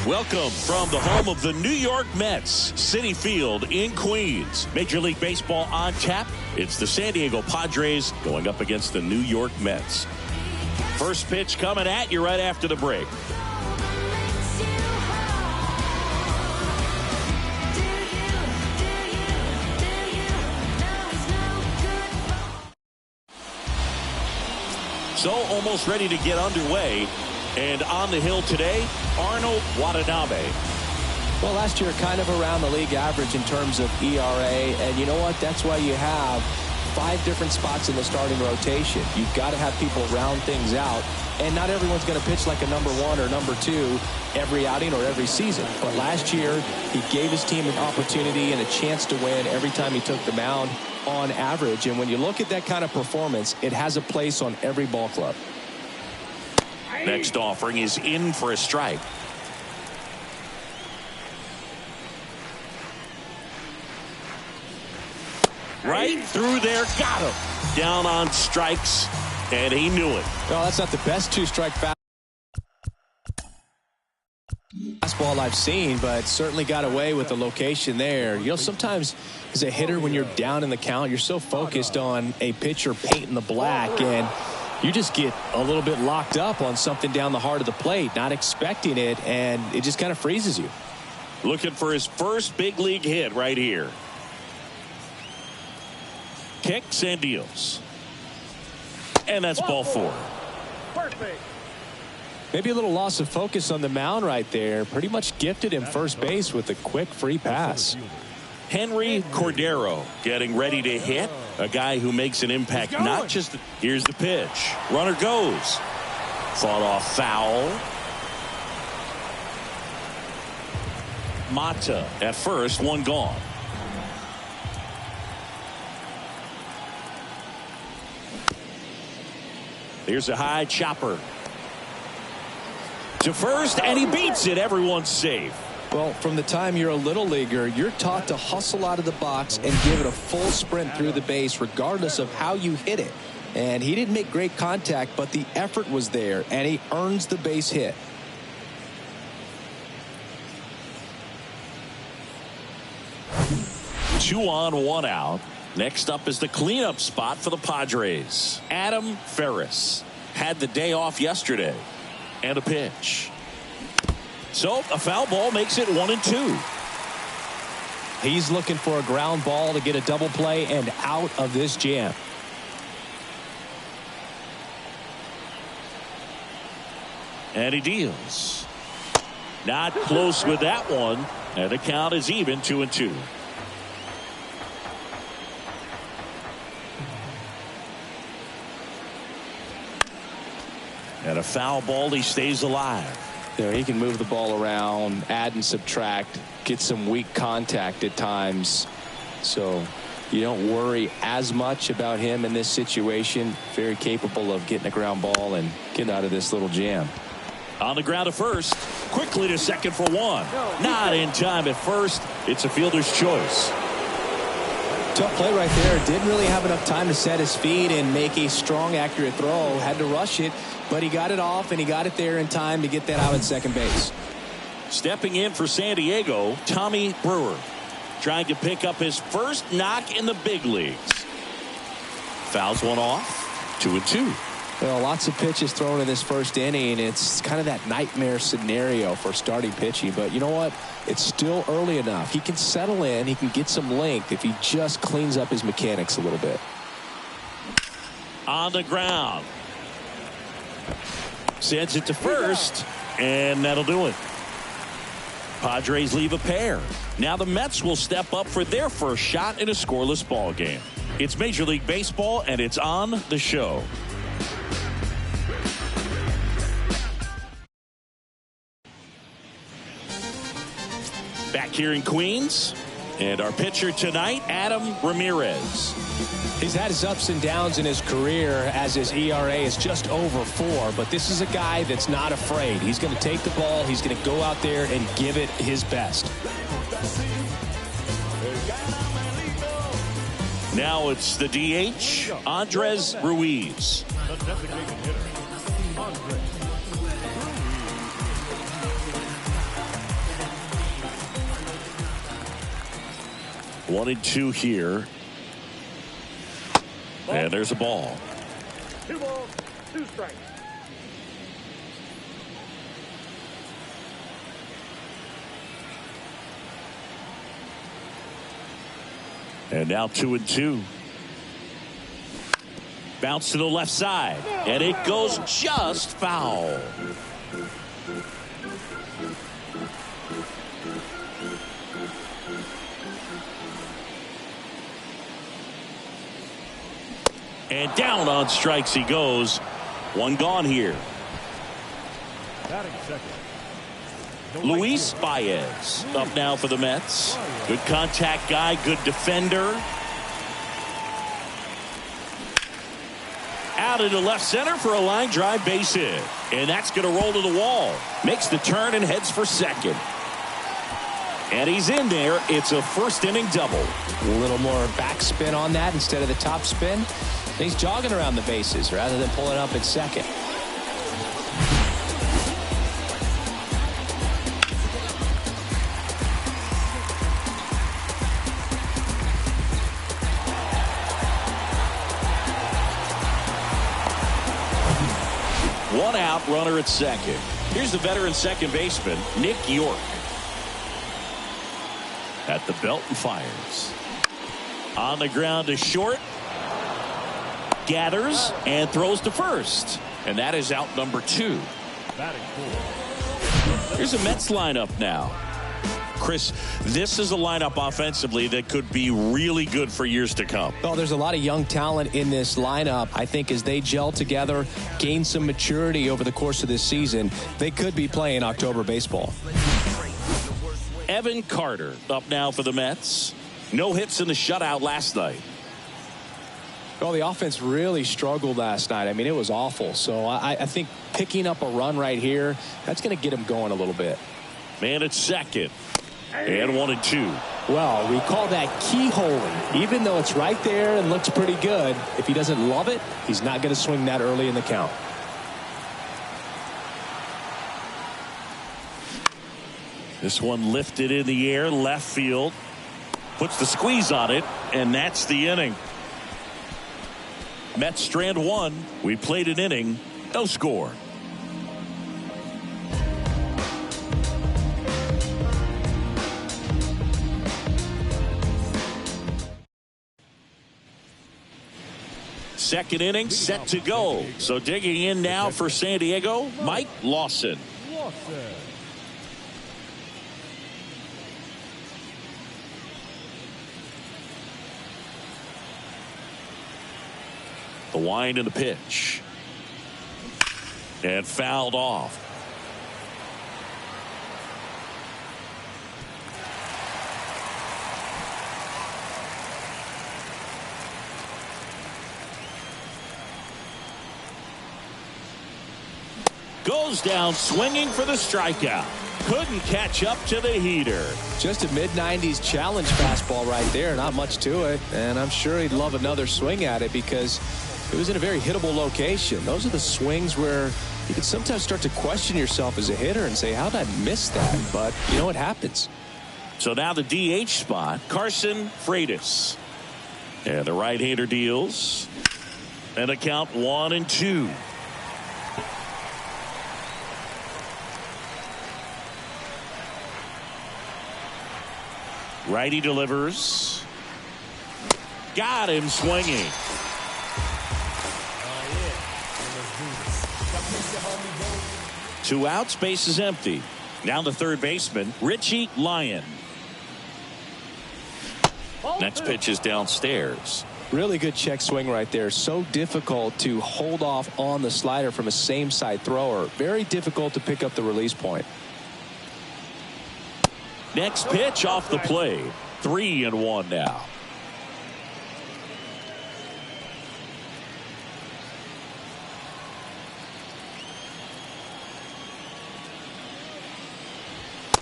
Welcome from the home of the New York Mets, Citi Field in Queens. Major League Baseball on tap. It's the San Diego Padres going up against the New York Mets. First pitch coming at you right after the break. So almost ready to get underway. And on the hill today, Arnold Watanabe. Well, last year kind of around the league average in terms of ERA. And you know what? That's why you have 5 different spots in the starting rotation. You've got to have people round things out. And not everyone's going to pitch like a number 1 or number 2 every outing or every season. But last year, he gave his team an opportunity and a chance to win every time he took the mound on average. And when you look at that kind of performance, it has a place on every ball club. Next offering is in for a strike. Right through there, got him. Down on strikes, and he knew it. No, that's not the best 2-strike fastball I've seen, but certainly got away with the location there. You know, sometimes as a hitter, when you're down in the count, you're so focused on a pitcher painting the black, and you just get a little bit locked up on something down the heart of the plate, not expecting it, and it just kind of freezes you. Looking for his first big league hit right here. Kicks and deals. And that's ball 4. Perfect. Maybe a little loss of focus on the mound right there. Pretty much gifted him first base with a quick free pass. Henry Cordero getting ready to hit. A guy who makes an impact, not just. Here's the pitch. Runner goes. Fought off foul. Mata at first, 1 gone. Here's a high chopper. To first, and he beats it. Everyone's safe. Well, from the time you're a little leaguer, you're taught to hustle out of the box and give it a full sprint through the base regardless of how you hit it. And he didn't make great contact, but the effort was there, and he earns the base hit. Two on, 1 out. Next up is the cleanup spot for the Padres. Adam Ferris had the day off yesterday. And a pitch. So a foul ball makes it 1-2. He's looking for a ground ball to get a double play and out of this jam. And he deals. Not close with that one. And the count is even, 2-2. And a foul ball, he stays alive. There, he can move the ball around, add and subtract, get some weak contact at times. So you don't worry as much about him in this situation. Very capable of getting a ground ball and getting out of this little jam. On the ground to first. Quickly to second for 1. Not in time at first. It's a fielder's choice. Tough play right there. Didn't really have enough time to set his feet and make a strong, accurate throw. Had to rush it, but he got it off, and he got it there in time to get that out at second base. Stepping in for San Diego, Tommy Brewer. Trying to pick up his first knock in the big leagues. Fouls one off. 2-2. Well, lots of pitches thrown in this first inning. It's kind of that nightmare scenario for starting pitching. But you know what? It's still early enough. He can settle in. He can get some length if he just cleans up his mechanics a little bit. On the ground. Sends it to first, and that'll do it. Padres leave a pair. Now the Mets will step up for their first shot in a scoreless ball game. It's Major League Baseball, and it's on the show. Back here in Queens, and our pitcher tonight, Adam Ramirez. He's had his ups and downs in his career as his ERA is just over 4, but this is a guy that's not afraid. He's going to take the ball. He's going to go out there and give it his best. Now it's the DH, Andres Ruiz. 1-2 here. And there's a ball. 2 balls, 2 strikes. And now 2-2. Bounce to the left side. And it goes just foul. And down on strikes he goes. 1 gone here. Batting second. Luis Baez up now for the Mets. Good contact guy, good defender. Out into left center for a line drive base hit. And that's going to roll to the wall. Makes the turn and heads for second. And he's in there. It's a first inning double. A little more backspin on that instead of the top spin. He's jogging around the bases rather than pulling up at second. One out, runner at second. Here's the veteran second baseman, Nick York. At the belt and fires. On the ground to short. Gathers and throws to first. And that is out number 2. Batting fourth. Here's a Mets lineup now. Chris, this is a lineup offensively that could be really good for years to come. Well, there's a lot of young talent in this lineup. I think as they gel together, gain some maturity over the course of this season, they could be playing October baseball. Evan Carter up now for the Mets. No hits in the shutout last night. Well, the offense really struggled last night. I mean, it was awful. So I think picking up a run right here, that's going to get him going a little bit. Man at second. And 1-2. Well, we call that keyholing. Even though it's right there and looks pretty good, if he doesn't love it, he's not going to swing that early in the count. This one lifted in the air, left field. Puts the squeeze on it, and that's the inning. Mets strand 1. We played an inning. No score. Second inning set to go. So digging in now for San Diego, Mike Lawson. The wind and the pitch. And fouled off. Goes down swinging for the strikeout. Couldn't catch up to the heater. Just a mid-90s challenge fastball right there. Not much to it. And I'm sure he'd love another swing at it because it was in a very hittable location. Those are the swings where you can sometimes start to question yourself as a hitter and say, how did I miss that? But, you know, it happens. So now the DH spot, Carson Freitas. And the right-hander deals. And a count 1-2. Righty delivers. Got him swinging. 2 outs, base is empty. Now the third baseman, Richie Lyon. Next pitch is downstairs. Really good check swing right there. So difficult to hold off on the slider from a same side thrower. Very difficult to pick up the release point. Next pitch off the plate. 3-1 now.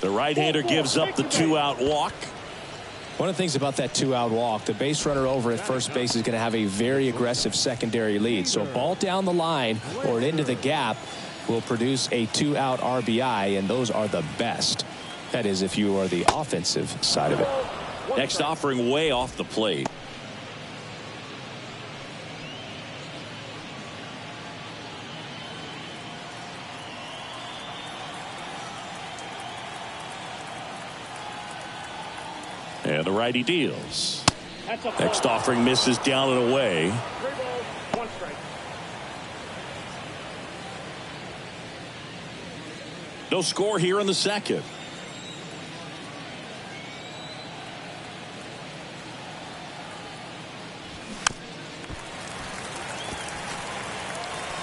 The right-hander gives up the 2-out walk. One of the things about that 2-out walk, the base runner over at first base is going to have a very aggressive secondary lead. So a ball down the line or into the gap will produce a 2-out RBI, and those are the best. That is, if you are the offensive side of it. Next offering way off the plate. And the righty deals. Next offering misses down and away. 3 balls, 1 strike. No score here in the second.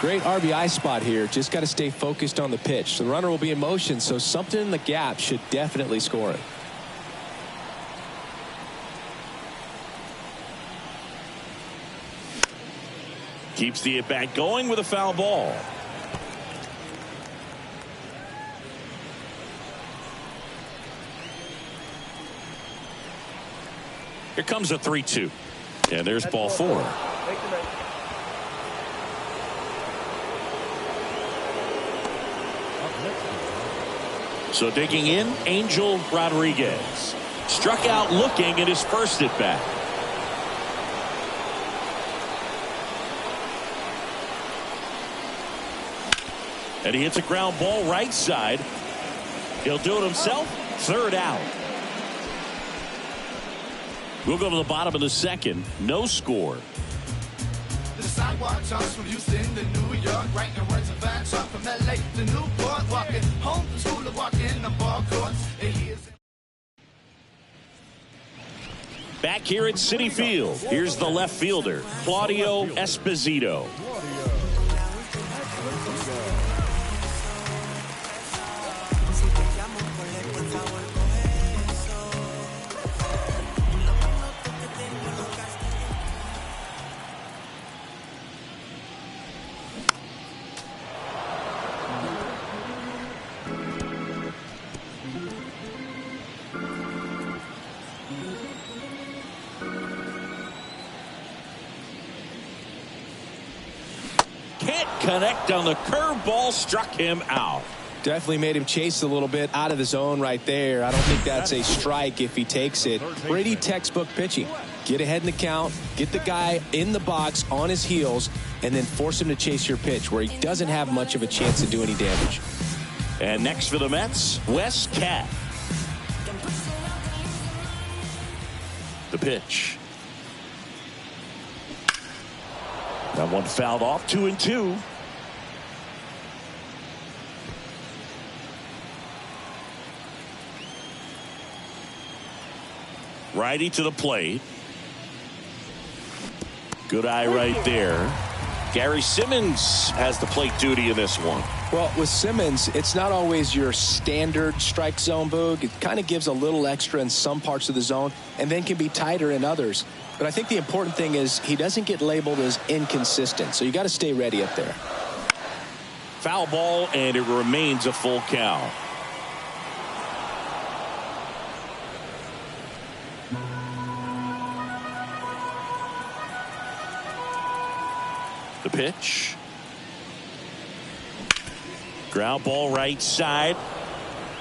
Great RBI spot here. Just got to stay focused on the pitch. The runner will be in motion, so something in the gap should definitely score it. Keeps the at-bat going with a foul ball. Here comes a 3-2. And there's ball 4. So digging in, Angel Rodriguez. Struck out looking at his first at-bat. And he hits a ground ball right side. He'll do it himself. 3rd out. We'll go to the bottom of the second. No score. The sidewalk jumps from Houston to New York, writing words of fan talk from LA to Newport, walking home from school to walking the ball courts. Back here at Citi Field, here's the left fielder, Claudio Esposito. Can't connect on the curveball, struck him out. Definitely made him chase a little bit out of the zone right there. I don't think that's a strike if he takes it. Pretty textbook pitching. Get ahead in the count, get the guy in the box on his heels, and then force him to chase your pitch where he doesn't have much of a chance to do any damage. And next for the Mets, Wes Cat. The pitch. That one fouled off, 2-2. Righty to the plate. Good eye right there. Gary Simmons has the plate duty in this one. Well, with Simmons, it's not always your standard strike zone, Boog. It kind of gives a little extra in some parts of the zone and then can be tighter in others. But I think the important thing is he doesn't get labeled as inconsistent. So you got to stay ready up there. Foul ball, and it remains a full count. The pitch. Ground ball right side.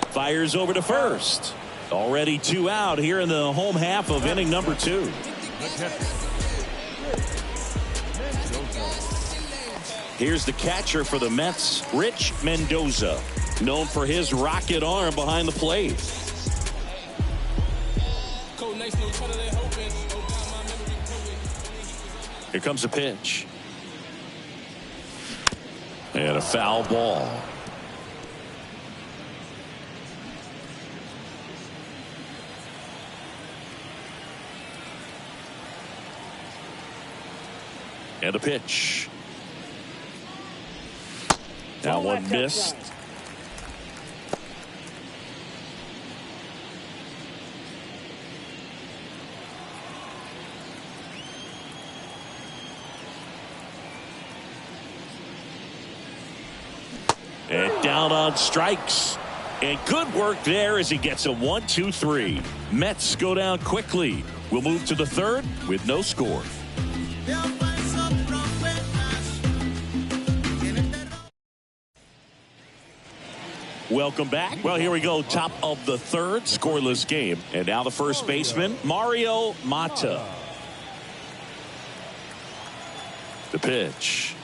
Fires over to first. Already 2 out here in the home half of inning number 2. Here's the catcher for the Mets, Rich Mendoza, known for his rocket arm behind the plate. Here comes the pitch. And a foul ball. And a pitch. That one missed. And down on strikes. And good work there as he gets a 1-2-3. Mets go down quickly. We'll move to the third with no score. Welcome back. Well, here we go. Top of the third, scoreless game. And now the first baseman, Mario Mata. The pitch.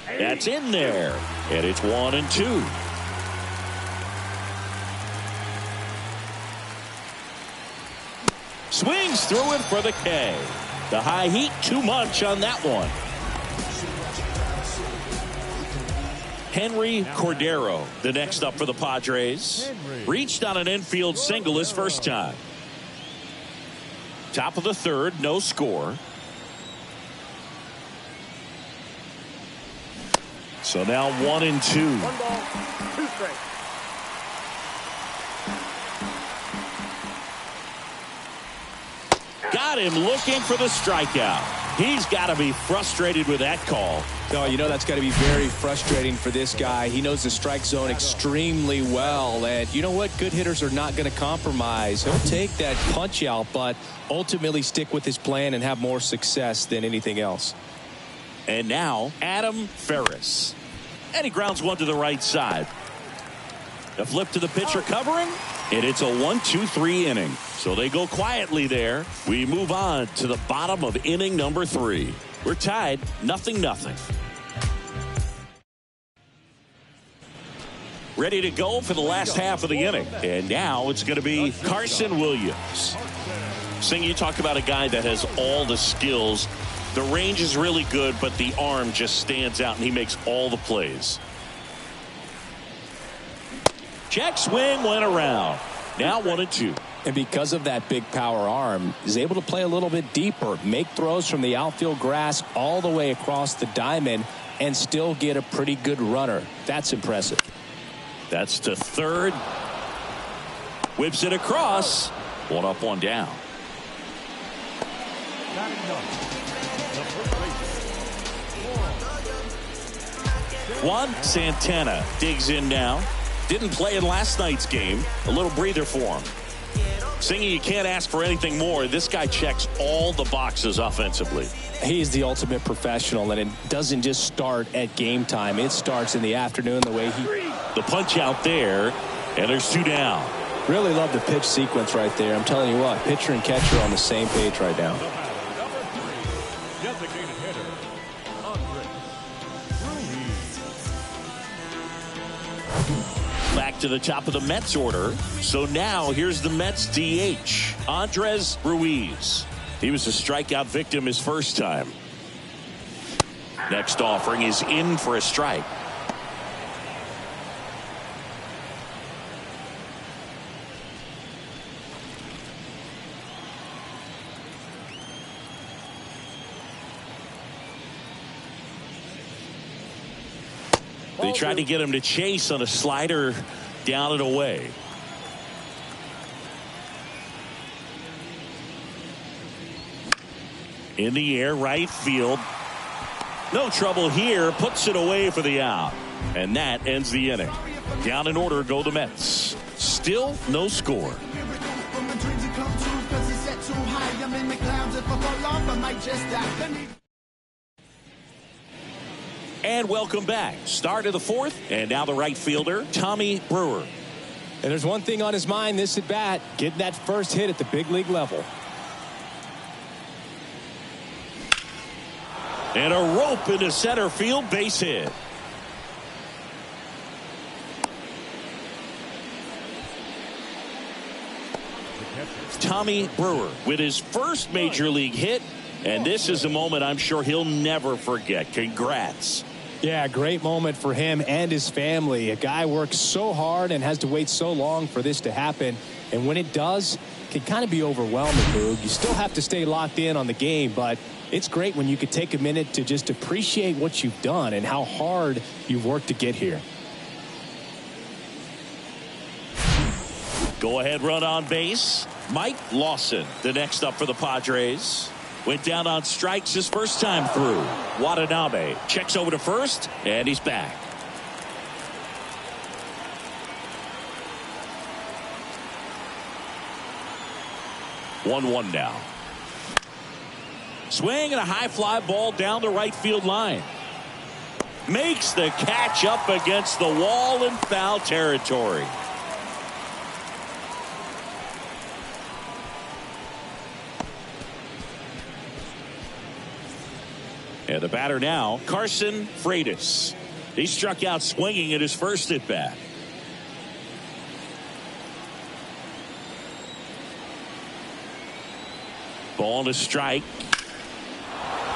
That's in there. And it's 1-2. Swings through it for the K. The high heat, too much on that one. Henry Cordero, the next up for the Padres. Reached on an infield single his first time. Top of the third, no score. So now 1-2. 1 ball, 2 strikes. Got him looking for the strikeout. He's got to be frustrated with that call. No, you know that's got to be very frustrating for this guy. He knows the strike zone extremely well. And you know what? Good hitters are not going to compromise. He'll take that punch out, but ultimately stick with his plan and have more success than anything else. And now Adam Ferris. And he grounds one to the right side. A flip to the pitcher covering. And it's a 1-2-3 inning. So they go quietly there. We move on to the bottom of inning number 3. We're tied 0-0. Ready to go for the last half of the inning. And now it's going to be Carson Williams. Sing, you talk about a guy that has all the skills. The range is really good, but the arm just stands out, and he makes all the plays. Check swing went around. Now 1-2. And because of that big power arm, he's able to play a little bit deeper, make throws from the outfield grass all the way across the diamond, and still get a pretty good runner. That's impressive. That's to third. Whips it across. 1 up, 1 down. Juan Santana digs in now. Didn't play in last night's game. A little breather for him. Singing, you can't ask for anything more. This guy checks all the boxes offensively. He's the ultimate professional, and it doesn't just start at game time. It starts in the afternoon the way he... The punch out there, and there's 2 down. Really love the pitch sequence right there. I'm telling you what, pitcher and catcher are on the same page right now. Back to the top of the Mets order. So now here's the Mets DH, Andres Ruiz. He was a strikeout victim his first time. Next offering is in for a strike. They tried to get him to chase on a slider down and away. In the air, right field. No trouble here. Puts it away for the out. And that ends the inning. Down in order go the Mets. Still no score. And welcome back. Start of the fourth, and now the right fielder, Tommy Brewer. And there's one thing on his mind this at bat, getting that first hit at the big league level. And a rope into center field, base hit. Tommy Brewer with his first major league hit, and this is a moment I'm sure he'll never forget. Congrats. Yeah, great moment for him and his family. A guy works so hard and has to wait so long for this to happen. And when it does, it can kind of be overwhelming, Boog. You still have to stay locked in on the game, but it's great when you could take a minute to just appreciate what you've done and how hard you've worked to get here. Go ahead run on base. Mike Lawson, the next up for the Padres. Went down on strikes his first time through. Watanabe checks over to first, and he's back. One now. Swing and a high fly ball down the right field line. makes the catch up against the wall in foul territory. And the batter now, Carson Freitas. He struck out swinging at his first at bat. Ball to strike.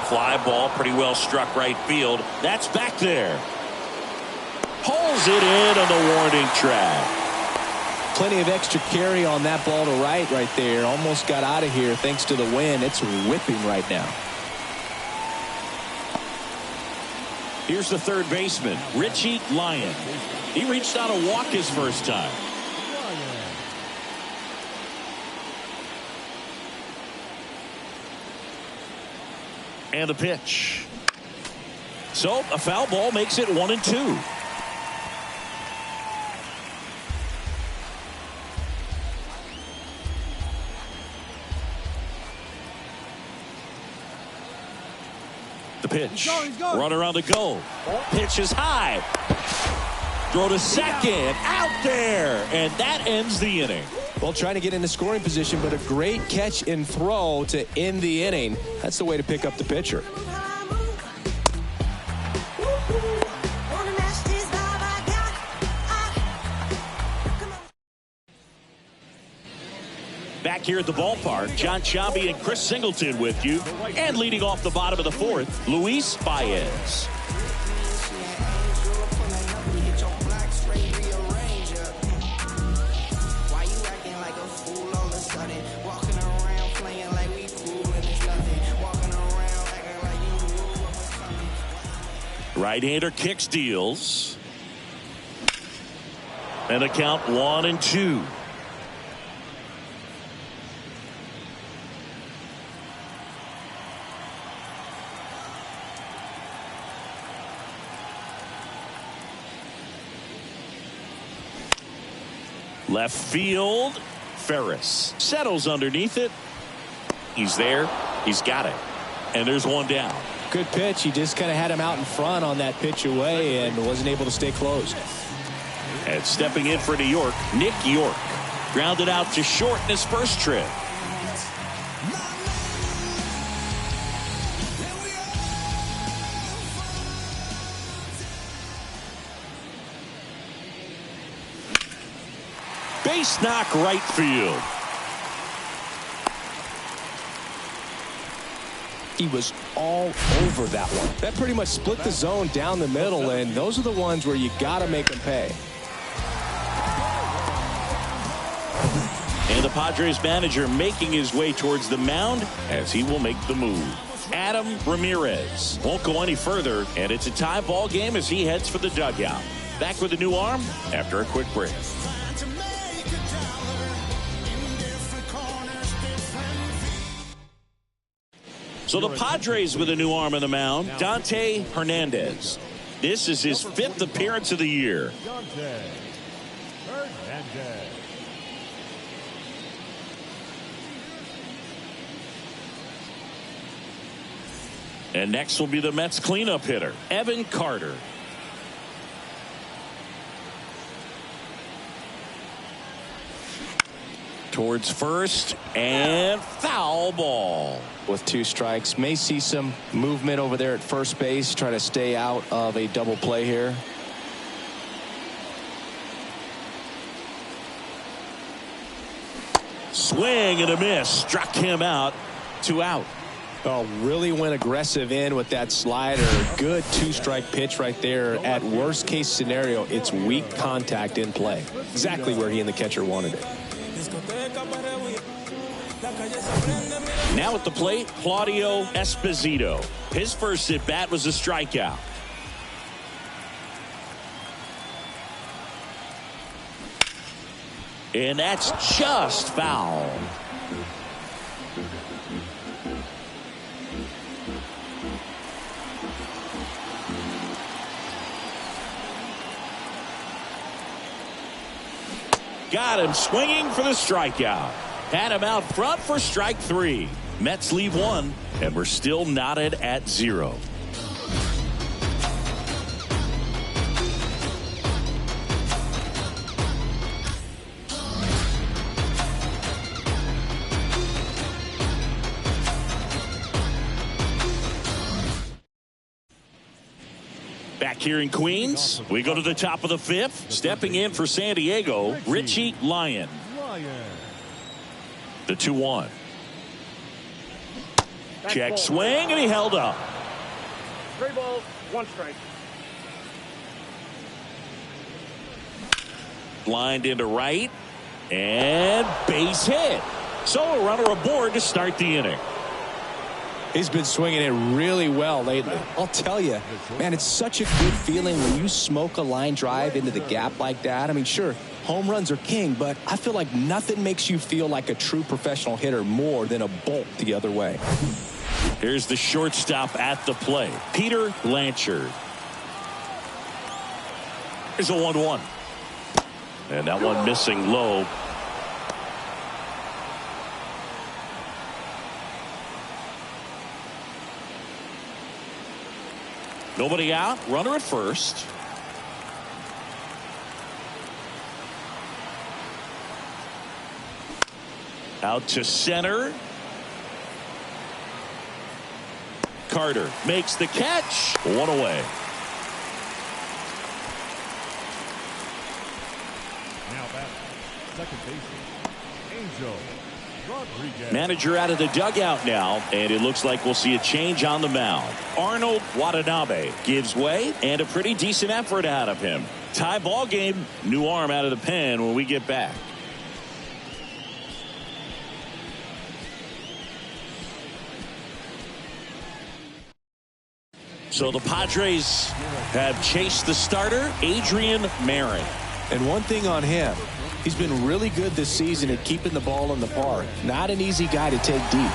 Fly ball, pretty well struck right field. That's back there. Pulls it in on the warning track. Plenty of extra carry on that ball to right there. Almost got out of here thanks to the wind. It's whipping right now. Here's the third baseman, Richie Lyon. He reached out a walk his first time. And the pitch. So a foul ball makes it 1-2. The pitch. Runner on the go. Pitch is high. Throw to second. Out there. And that ends the inning. Well, trying to get into scoring position, but a great catch and throw to end the inning. That's the way to pick up the pitcher. Back here at the ballpark, John Sciambi and Chris Singleton with you. And leading off the bottom of the fourth, Luis Baez. Right-hander kicks, deals. And the count 1-2. Left field, Ferris settles underneath it. He's there. He's got it. And there's one down. Good pitch. He just kind of had him out in front on that pitch away and wasn't able to stay closed. And stepping in for New York, Nick York. Grounded out to short in his first trip. Base knock right field. He was all over that one. That pretty much split the zone down the middle, and those are the ones where you got to make them pay. And the Padres manager making his way towards the mound as he will make the move. Adam Ramirez won't go any further, and it's a tie ball game as he heads for the dugout. Back with a new arm after a quick break. So the Padres with a new arm on the mound, Dante Hernandez. This is his 5th appearance of the year. Dante Hernandez. And next will be the Mets cleanup hitter, Evan Carter. Towards first, and foul ball. With 2 strikes, may see some movement over there at first base, try to stay out of a double play here. Swing and a miss, struck him out. 2 out. Oh, really went aggressive in with that slider. Good 2-strike pitch right there. At worst case scenario, it's weak contact in play. Exactly where he and the catcher wanted it. Now at the plate, Claudio Esposito. His first at bat was a strikeout. And that's just foul. Got him swinging for the strikeout. Had him out front for strike 3. Mets leave 1, and we're still knotted at 0. Back here in Queens, we go to the top of the fifth. Stepping in for San Diego, Richie Lyon. The 2-1. Check swing, and he held up. 3 balls, 1 strike. Lined into right, and base hit. So a runner aboard to start the inning. He's been swinging it really well lately. I'll tell you, man, it's such a good feeling when you smoke a line drive into the gap like that. I mean, sure, home runs are king, but I feel like nothing makes you feel like a true professional hitter more than a bolt the other way. Here's the shortstop at the plate, Peter Blanchard. Here's a 1-1. And that one missing low. Nobody out. Runner at first. Out to center. Carter makes the catch. 1 away. Now back, second baseman, Angel Rodriguez. Manager out of the dugout now, and it looks like we'll see a change on the mound. Arnold Watanabe gives way, and a pretty decent effort out of him. Tie ball game, new arm out of the pen when we get back. So the Padres have chased the starter, Adrian Marin. And one thing on him, he's been really good this season at keeping the ball in the park. Not an easy guy to take deep.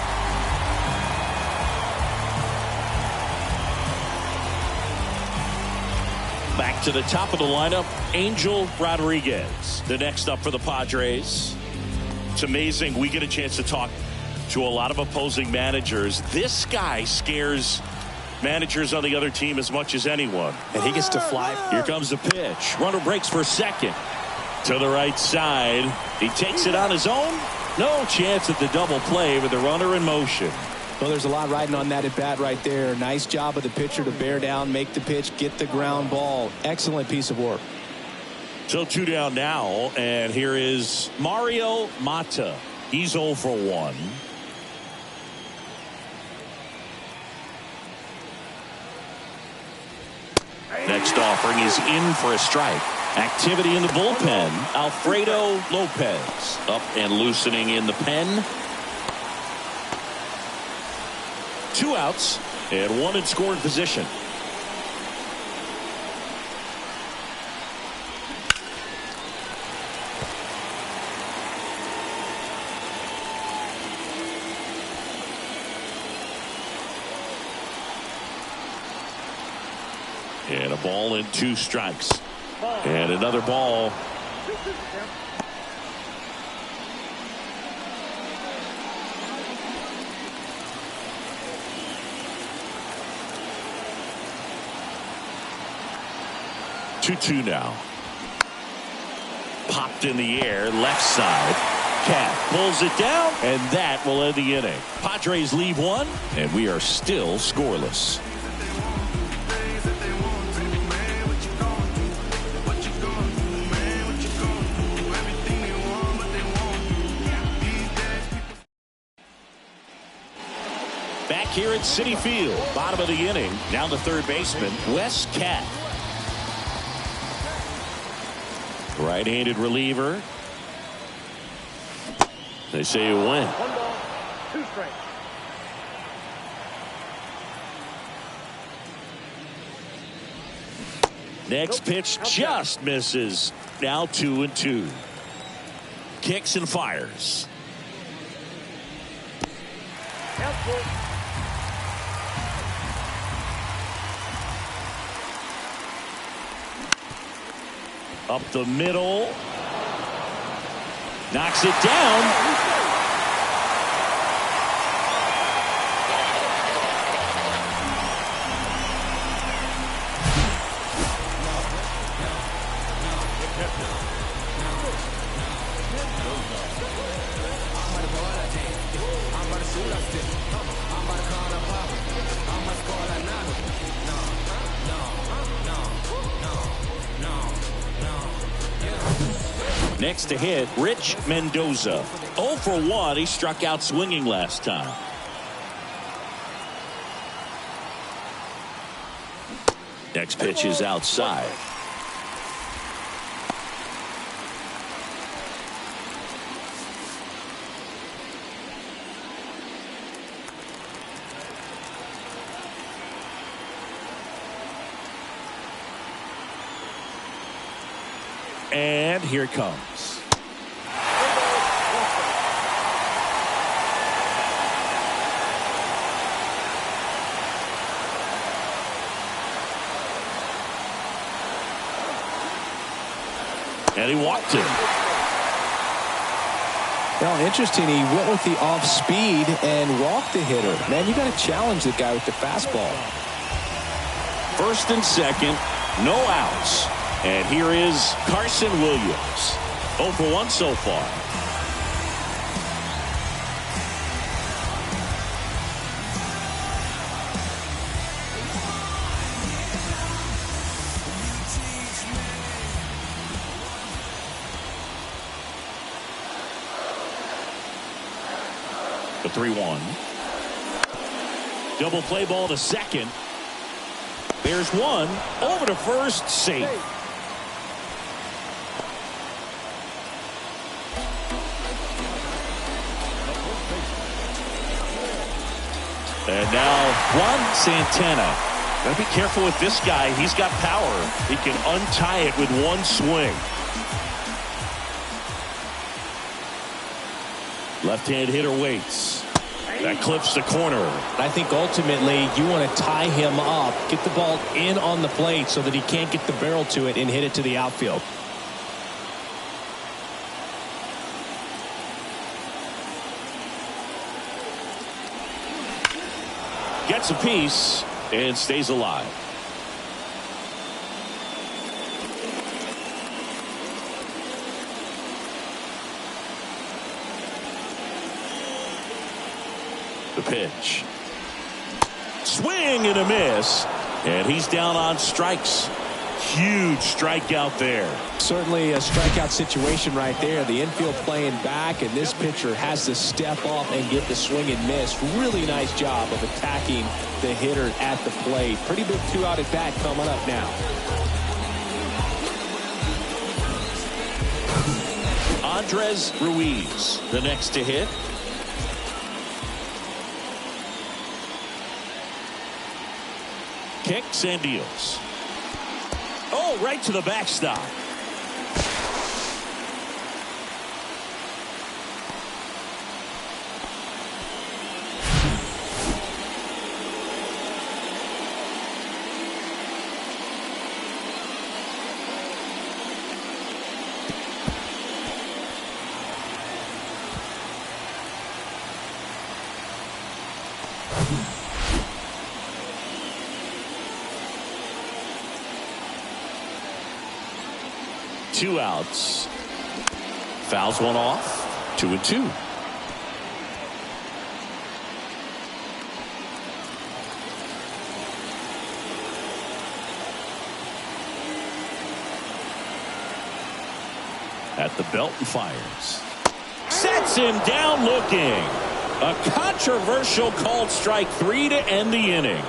Back to the top of the lineup, Angel Rodriguez. The next up for the Padres. It's amazing we get a chance to talk to a lot of opposing managers. This guy scares managers on the other team as much as anyone. And he gets to fly. Here comes the pitch. Runner breaks for second. To the right side. He takes it on his own. No chance at the double play with the runner in motion. Well, there's a lot riding on that at bat right there. Nice job of the pitcher to bear down, make the pitch, get the ground ball. Excellent piece of work. So 2 down now, and here is Mario Mata. He's 0 for 1. Next offering is in for a strike. Activity in the bullpen. Alfredo Lopez up and loosening in the pen. 2 outs and 1 in scoring position. And a ball and 2 strikes. And another ball. Two now. Popped in the air, left side. Cat pulls it down, and that will end the inning. Padres leave 1, and we are still scoreless. Back here at Citi Field, bottom of the inning. Now the third baseman, Wes Cat. Right-handed reliever. They say you win. 1 ball, 2 strikes. Next pitch just misses. Now 2-2. Kicks and fires. Up the middle. Knocks it down. Next to hit, Rich Mendoza. 0 for 1. He struck out swinging last time. Next pitch is outside. And here it comes. And he walked it. Well, interesting. He went with the off speed and walked the hitter. Man, you got to challenge the guy with the fastball. First and second, no outs. And here is Carson Williams. 0 for 1 so far. The 3-1. Double play ball to second. There's one. Over to first, safe. And now Juan Santana. Gotta be careful with this guy. He's got power. He can untie it with one swing. Left-hand hitter waits. That clips the corner. I think ultimately you want to tie him up, get the ball in on the plate so that he can't get the barrel to it and hit it to the outfield. Gets a piece and stays alive. The pitch. Swing and a miss. And he's down on strikes. Huge strikeout there. Certainly a strikeout situation right there. The infield playing back, and this pitcher has to step up and get the swing and miss. Really nice job of attacking the hitter at the plate. Pretty big 2-out at bat coming up now. Andres Ruiz, the next to hit. Kicks and deals. Oh, right to the backstop. Two outs. Fouls one off. 2-2. At the belt and fires. Sets him down looking. A controversial called strike 3 to end the inning.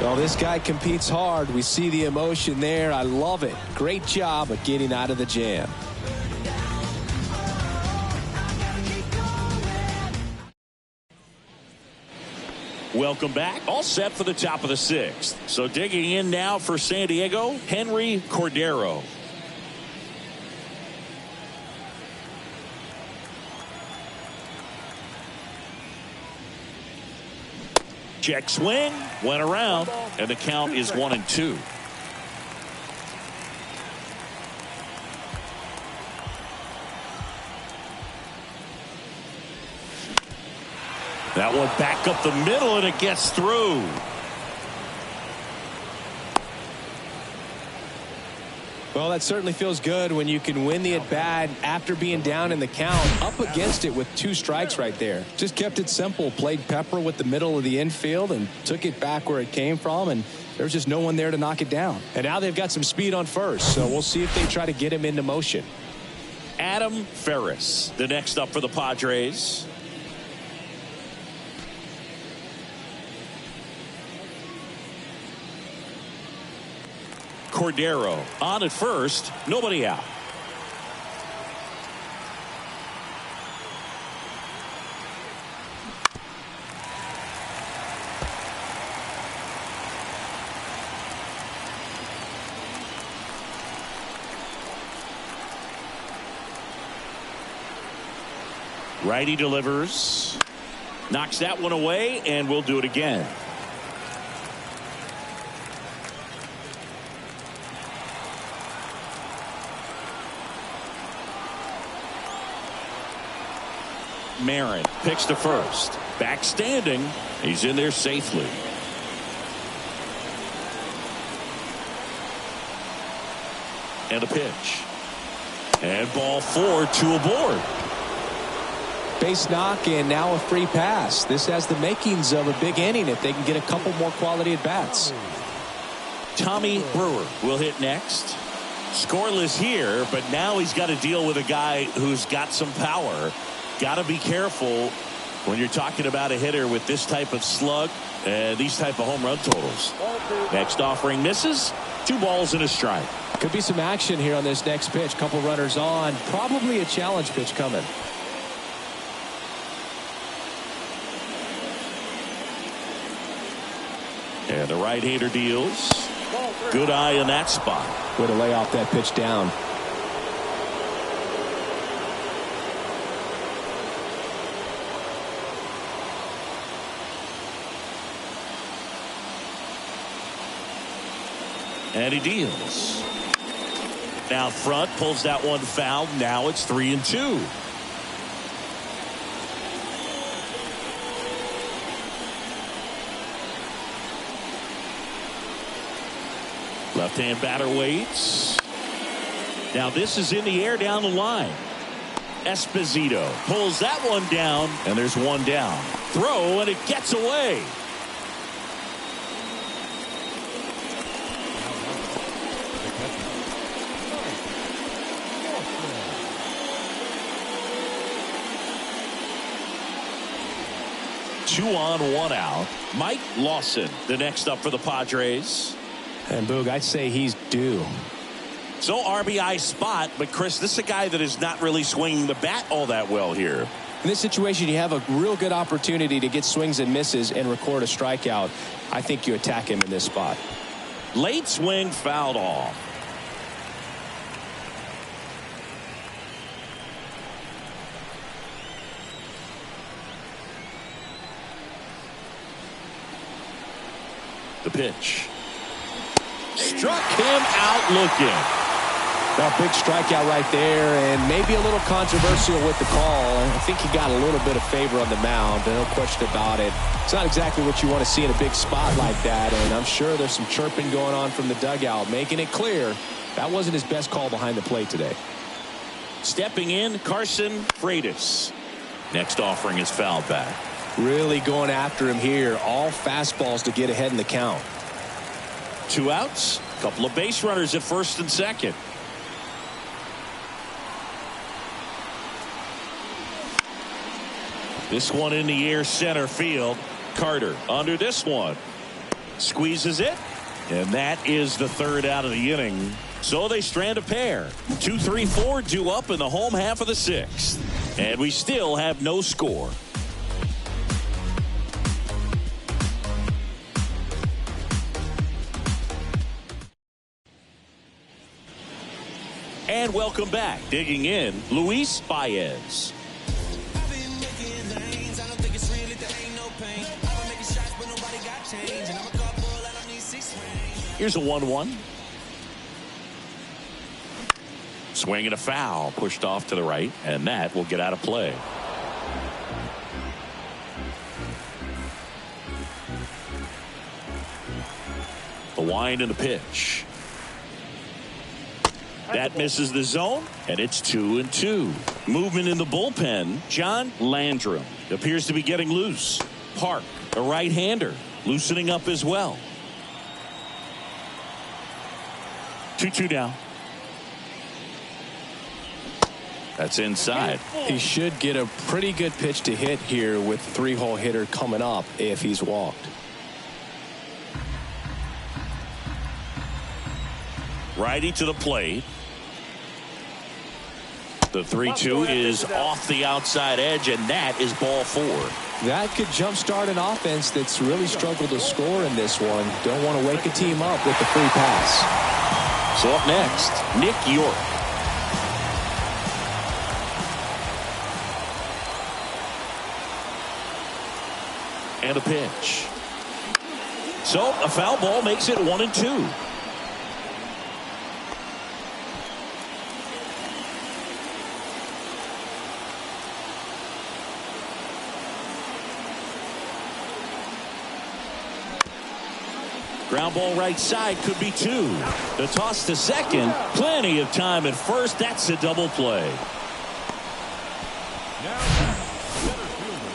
Well, this guy competes hard. We see the emotion there. I love it. Great job of getting out of the jam. Welcome back. All set for the top of the 6th. So digging in now for San Diego, Henry Cordero. Check swing, went around, and the count is 1-2. That one back up the middle, and it gets through. Well, that certainly feels good when you can win the at-bat after being down in the count, up against it with 2 strikes right there. Just kept it simple, played pepper with the middle of the infield and took it back where it came from, and there's just no one there to knock it down. And now they've got some speed on first, so we'll see if they try to get him into motion. Adam Ferris, the next up for the Padres. Cordero on at first, nobody out. Righty delivers, knocks that one away, and we'll do it again. Marin picks to first. Back standing. He's in there safely. And a pitch. And ball 4, 2 aboard. Base knock and now a free pass. This has the makings of a big inning if they can get a couple more quality at bats. Tommy Brewer will hit next. Scoreless here, but now he's got to deal with a guy who's got some power. Got to be careful when you're talking about a hitter with this type of slug and these type of home run totals. Next offering misses. 2 balls and a strike. Could be some action here on this next pitch. Couple runners on. Probably a challenge pitch coming. And the right-hander deals. Good eye in that spot. Way to lay off that pitch down. And he deals. Now front, pulls that one foul. Now it's 3-2. Left-hand batter waits. Now this is in the air down the line. Esposito pulls that one down, and there's one down. Throw, and it gets away. Two on, 1 out. Mike Lawson, the next up for the Padres. And Boog, I'd say he's due. So RBI spot, but Chris, this is a guy that is not really swinging the bat all that well here. In this situation, you have a real good opportunity to get swings and misses and record a strikeout. I think you attack him in this spot. Late swing fouled off. The pitch. Struck him out looking. Well, big strikeout right there, and maybe a little controversial with the call. I think he got a little bit of favor on the mound, no question about it. It's not exactly what you want to see in a big spot like that, and I'm sure there's some chirping going on from the dugout, making it clear that wasn't his best call behind the plate today. Stepping in, Carson Freitas. Next offering is fouled back. Really going after him here. All fastballs to get ahead in the count. 2 outs, couple of base runners at first and second. This one in the air center field. Carter under this one. Squeezes it. And that is the 3rd out of the inning. So they strand a pair. 2, 3, 4 due up in the home half of the 6th. And we still have no score. And welcome back. Digging in, Luis Baez. Here's a 1-1. Swing and a foul, pushed off to the right, and that will get out of play. The wind and the pitch. That misses the zone, and it's 2-2. Movement in the bullpen. John Landrum appears to be getting loose. Park, a right-hander, loosening up as well. 2-2 now. That's inside. He should get a pretty good pitch to hit here with the 3-hole hitter coming up if he's walked. Righty to the plate. The 3-2 is off the outside edge, and that is ball 4. That could jumpstart an offense that's really struggled to score in this one. Don't want to wake a team up with the free pass. So up next, Nick York. And a pitch. So a foul ball makes it 1-2. Ground ball right side, could be 2. The toss to second, plenty of time at first. That's a double play. Now, center fielder.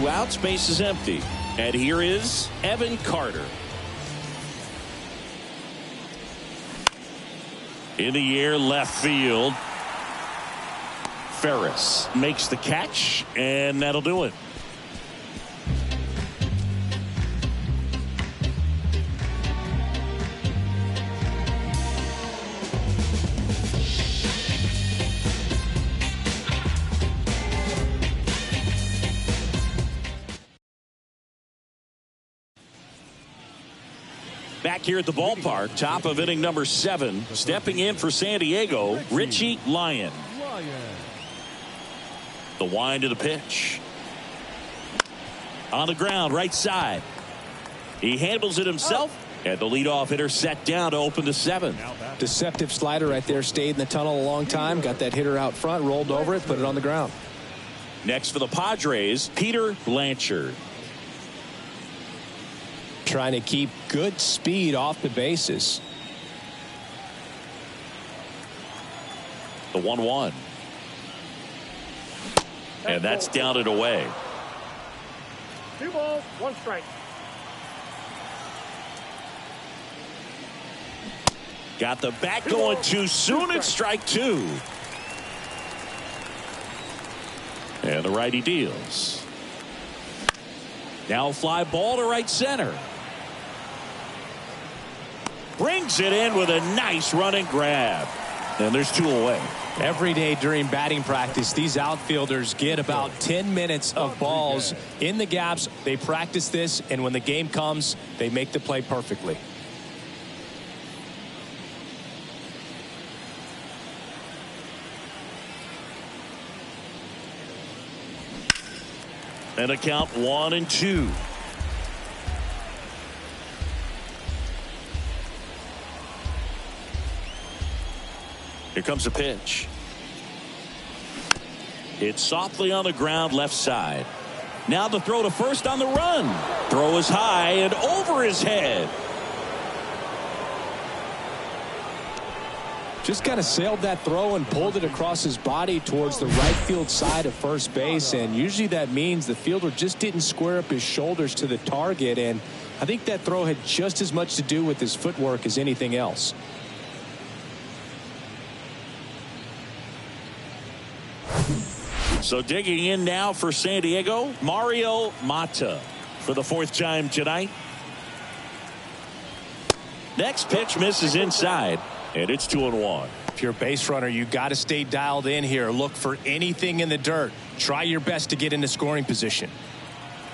2 outs, base is empty. And here is Evan Carter. In the air, left field. Ferris makes the catch, and that'll do it. Back here at the ballpark, top of inning number 7, stepping in for San Diego, Richie Lyon. The wind to the pitch. On the ground, right side. He handles it himself, and the leadoff hitter set down to open the 7th. Deceptive slider right there. Stayed in the tunnel a long time. Got that hitter out front, rolled over it, put it on the ground. Next for the Padres, Peter Blanchard. Trying to keep good speed off the bases. The 1-1. And that's down and away. 2 balls, 1 strike. Got the bat going too soon. It's strike 2. And the righty deals. Now a fly ball to right center. Brings it in with a nice running grab. And there's 2 away. Every day during batting practice, these outfielders get about 10 minutes of balls in the gaps. They practice this, and when the game comes, they make the play perfectly. And a count 1-2. Here comes a pitch. It's softly on the ground, left side. Now the throw to first on the run. Throw is high and over his head. Just kind of sailed that throw and pulled it across his body towards the right field side of first base. And usually that means the fielder just didn't square up his shoulders to the target. And I think that throw had just as much to do with his footwork as anything else. So digging in now for San Diego, Mario Mata for the 4th time tonight. Next pitch misses inside, and it's 2-1. If you're a base runner, you got to stay dialed in here. Look for anything in the dirt. Try your best to get into scoring position.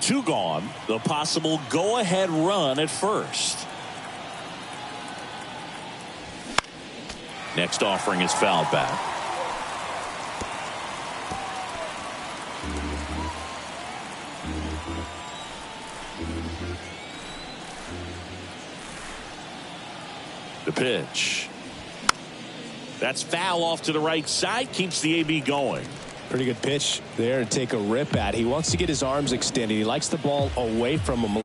2 gone. The possible go-ahead run at first. Next offering is fouled back. The pitch. That's foul off to the right side. Keeps the AB going. Pretty good pitch there to take a rip at. He wants to get his arms extended. He likes the ball away from him.